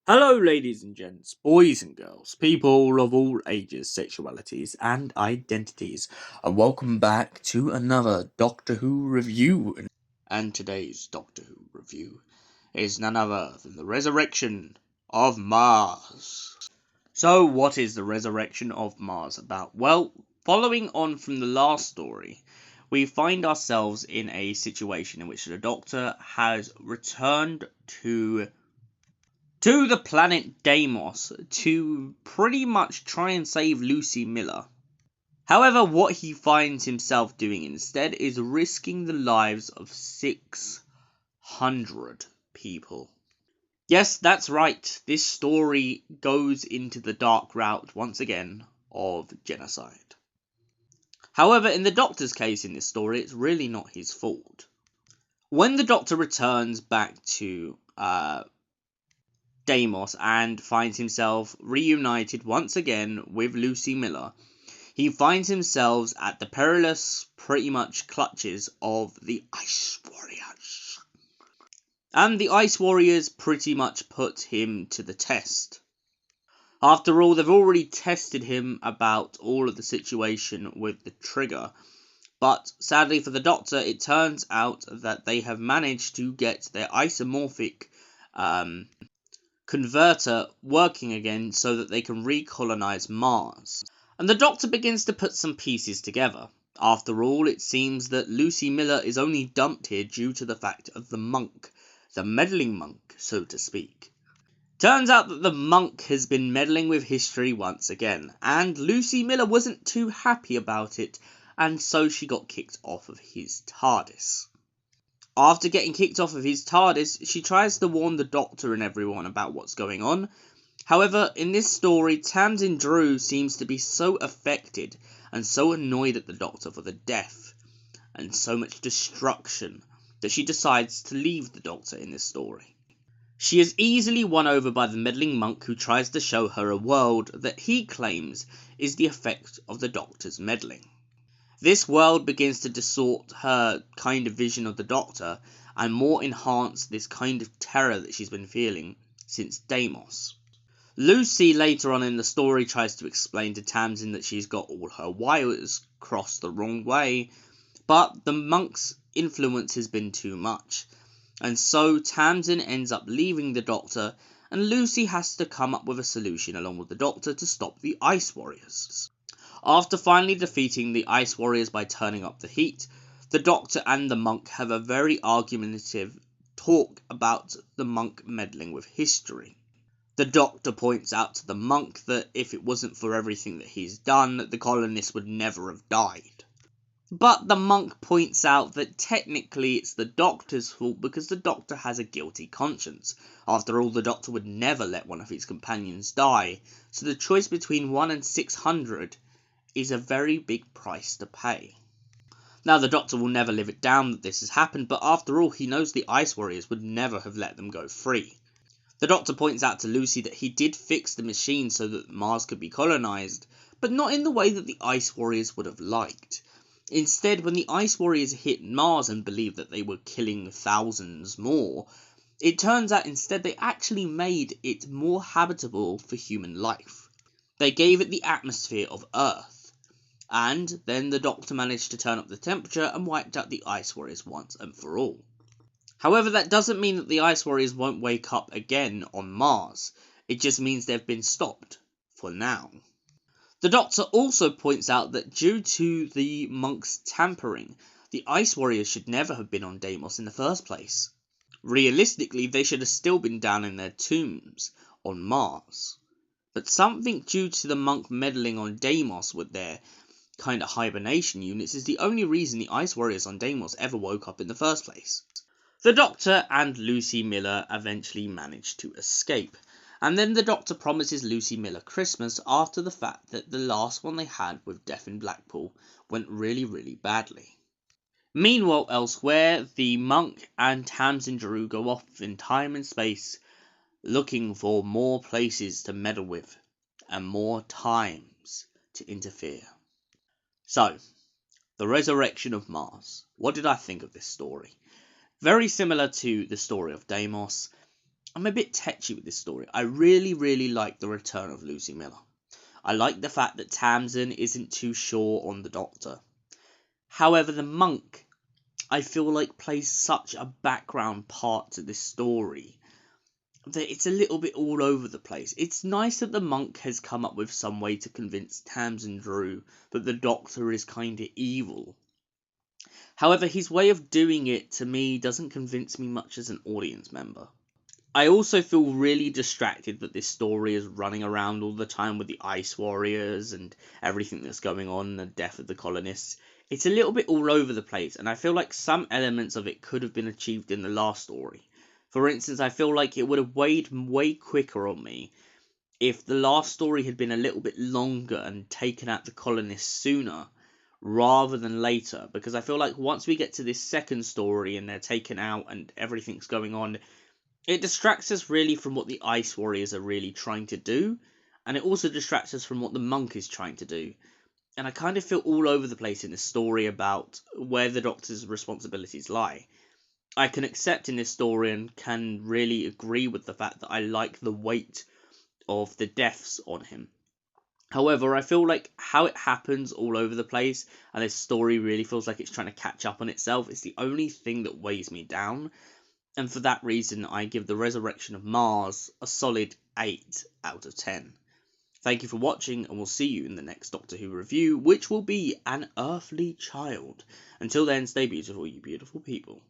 Hello, ladies and gents, boys and girls, people of all ages, sexualities, and identities, and welcome back to another Doctor Who review. And today's Doctor Who review is none other than the Resurrection of Mars. So, what is the Resurrection of Mars about? Well, following on from the last story, we find ourselves in a situation in which the Doctor has returned to the planet Deimos to pretty much try and save Lucie Miller. However, what he finds himself doing instead is risking the lives of 600 people. Yes, that's right, this story goes into the dark route once again of genocide. However, in the Doctor's case in this story, it's really not his fault. When the Doctor returns back to Deimos and finds himself reunited once again with Lucie Miller, he finds himself at the perilous, pretty much clutches of the Ice Warriors. And the Ice Warriors pretty much put him to the test. After all, they've already tested him about all of the situation with the trigger. But sadly for the Doctor, it turns out that they have managed to get their isomorphic converter working again so that they can recolonize Mars. And the Doctor begins to put some pieces together. After all, it seems that Lucie Miller is only dumped here due to the fact of the monk, the meddling monk, so to speak. Turns out that the monk has been meddling with history once again, and Lucie Miller wasn't too happy about it, and so she got kicked off of his TARDIS. After getting kicked off of his TARDIS, she tries to warn the Doctor and everyone about what's going on. However, in this story, Tamsin Drew seems to be so affected and so annoyed at the Doctor for the death and so much destruction that she decides to leave the Doctor in this story. She is easily won over by the meddling monk who tries to show her a world that he claims is the effect of the Doctor's meddling. This world begins to distort her kind of vision of the Doctor and more enhance this kind of terror that she's been feeling since Deimos. Lucie later on in the story tries to explain to Tamsin that she's got all her wires crossed the wrong way, but the monk's influence has been too much, and so Tamsin ends up leaving the Doctor, and Lucie has to come up with a solution along with the Doctor to stop the Ice Warriors. After finally defeating the Ice Warriors by turning up the heat, the Doctor and the monk have a very argumentative talk about the monk meddling with history. The Doctor points out to the monk that if it wasn't for everything that he's done, the colonists would never have died. But the monk points out that technically it's the Doctor's fault because the Doctor has a guilty conscience. After all, the Doctor would never let one of his companions die, so the choice between 1 and 600 is a very big price to pay. Now, the Doctor will never live it down that this has happened, but after all, he knows the Ice Warriors would never have let them go free. The Doctor points out to Lucie that he did fix the machine so that Mars could be colonized, but not in the way that the Ice Warriors would have liked. Instead, when the Ice Warriors hit Mars and believed that they were killing thousands more, it turns out instead they actually made it more habitable for human life. They gave it the atmosphere of Earth. And then the Doctor managed to turn up the temperature and wiped out the Ice Warriors once and for all. However, that doesn't mean that the Ice Warriors won't wake up again on Mars. It just means they've been stopped, for now. The Doctor also points out that due to the monk's tampering, the Ice Warriors should never have been on Deimos in the first place. Realistically, they should have still been down in their tombs on Mars. But something due to the monk meddling on Deimos with their kind of hibernation units is the only reason the Ice Warriors on Deimos ever woke up in the first place. The Doctor and Lucie Miller eventually manage to escape, and then the Doctor promises Lucie Miller Christmas after the fact that the last one they had with Death in Blackpool went really badly. Meanwhile, elsewhere, the monk and Tamsin Drew go off in time and space looking for more places to meddle with and more times to interfere. So, the Resurrection of Mars. What did I think of this story? Very similar to the story of Deimos. I'm a bit tetchy with this story. I really like the return of Lucie Miller. I like the fact that Tamsin isn't too sure on the Doctor. However, the monk, I feel like, plays such a background part to this story that it's a little bit all over the place. It's nice that the monk has come up with some way to convince Tamsin Drew that the Doctor is kinda evil. However, his way of doing it, to me, doesn't convince me much as an audience member. I also feel really distracted that this story is running around all the time with the Ice Warriors and everything that's going on, the death of the colonists. It's a little bit all over the place, and I feel like some elements of it could have been achieved in the last story. For instance, I feel like it would have weighed way quicker on me if the last story had been a little bit longer and taken out the colonists sooner rather than later, because I feel like once we get to this second story and they're taken out and everything's going on, it distracts us really from what the Ice Warriors are really trying to do, and it also distracts us from what the monk is trying to do. And I kind of feel all over the place in this story about where the Doctor's responsibilities lie. I can accept in this story and can really agree with the fact that I like the weight of the deaths on him. However, I feel like how it happens all over the place, and this story really feels like it's trying to catch up on itself, is the only thing that weighs me down. And for that reason, I give the Resurrection of Mars a solid 8 out of 10. Thank you for watching, and we'll see you in the next Doctor Who review, which will be An Earthly Child. Until then, stay beautiful, you beautiful people.